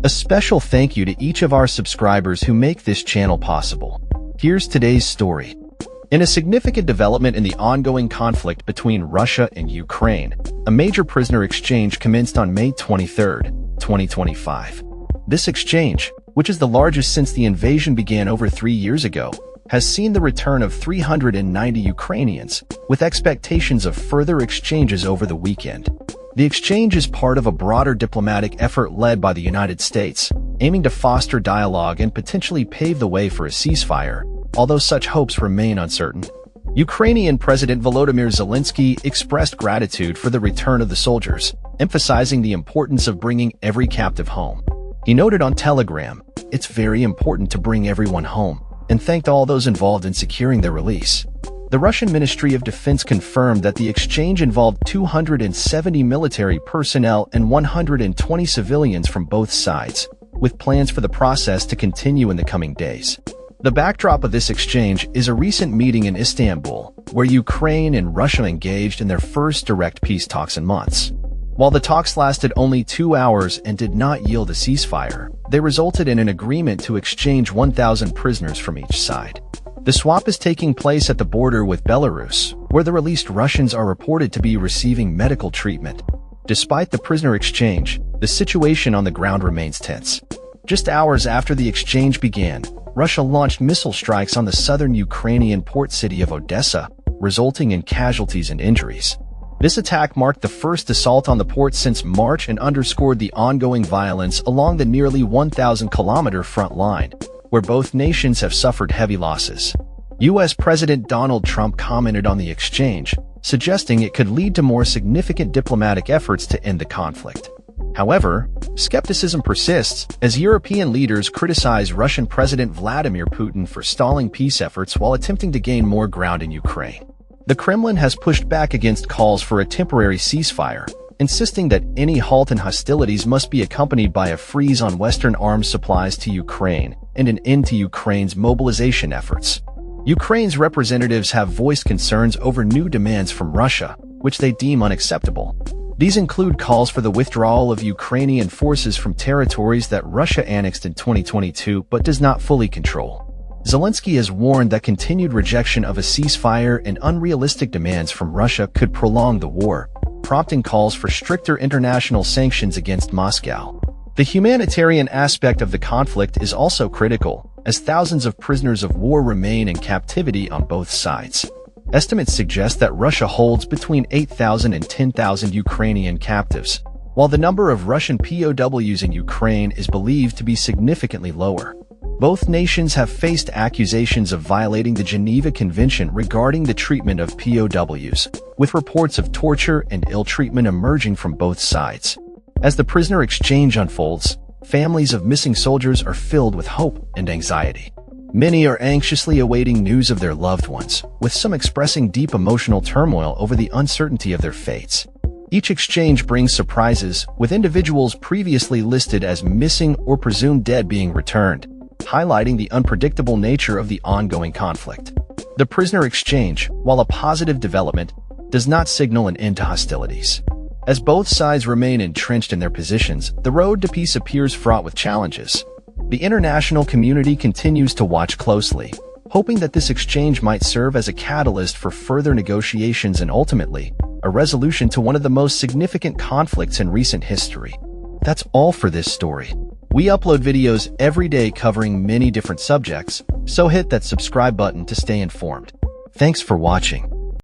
A special thank you to each of our subscribers who make this channel possible. Here's today's story. In a significant development in the ongoing conflict between Russia and Ukraine, a major prisoner exchange commenced on May 23, 2025. This exchange, which is the largest since the invasion began over 3 years ago, has seen the return of 390 Ukrainians, with expectations of further exchanges over the weekend. The exchange is part of a broader diplomatic effort led by the United States, aiming to foster dialogue and potentially pave the way for a ceasefire, although such hopes remain uncertain. Ukrainian President Volodymyr Zelensky expressed gratitude for the return of the soldiers, emphasizing the importance of bringing every captive home. He noted on Telegram, "It's very important to bring everyone home," and thanked all those involved in securing their release. The Russian Ministry of Defense confirmed that the exchange involved 270 military personnel and 120 civilians from both sides, with plans for the process to continue in the coming days. The backdrop of this exchange is a recent meeting in Istanbul, where Ukraine and Russia engaged in their first direct peace talks in months. While the talks lasted only 2 hours and did not yield a ceasefire, they resulted in an agreement to exchange 1,000 prisoners from each side. The swap is taking place at the border with Belarus, where the released Russians are reported to be receiving medical treatment. Despite the prisoner exchange, the situation on the ground remains tense. Just hours after the exchange began, Russia launched missile strikes on the southern Ukrainian port city of Odessa, resulting in casualties and injuries. This attack marked the first assault on the port since March and underscored the ongoing violence along the nearly 1,000-kilometer front line, where both nations have suffered heavy losses. U.S. President Donald Trump commented on the exchange, suggesting it could lead to more significant diplomatic efforts to end the conflict. However, skepticism persists as European leaders criticize Russian President Vladimir Putin for stalling peace efforts while attempting to gain more ground in Ukraine. The Kremlin has pushed back against calls for a temporary ceasefire, insisting that any halt in hostilities must be accompanied by a freeze on Western arms supplies to Ukraine and an end to Ukraine's mobilization efforts. Ukraine's representatives have voiced concerns over new demands from Russia, which they deem unacceptable. These include calls for the withdrawal of Ukrainian forces from territories that Russia annexed in 2022 but does not fully control. Zelensky has warned that continued rejection of a ceasefire and unrealistic demands from Russia could prolong the war, prompting calls for stricter international sanctions against Moscow. The humanitarian aspect of the conflict is also critical, as thousands of prisoners of war remain in captivity on both sides. Estimates suggest that Russia holds between 8,000 and 10,000 Ukrainian captives, while the number of Russian POWs in Ukraine is believed to be significantly lower. Both nations have faced accusations of violating the Geneva Convention regarding the treatment of POWs, with reports of torture and ill treatment emerging from both sides. As the prisoner exchange unfolds, families of missing soldiers are filled with hope and anxiety. Many are anxiously awaiting news of their loved ones, with some expressing deep emotional turmoil over the uncertainty of their fates. Each exchange brings surprises, with individuals previously listed as missing or presumed dead being returned, highlighting the unpredictable nature of the ongoing conflict. The prisoner exchange, while a positive development, does not signal an end to hostilities. As both sides remain entrenched in their positions, the road to peace appears fraught with challenges. The international community continues to watch closely, hoping that this exchange might serve as a catalyst for further negotiations and ultimately, a resolution to one of the most significant conflicts in recent history. That's all for this story. We upload videos every day covering many different subjects, so hit that subscribe button to stay informed. Thanks for watching.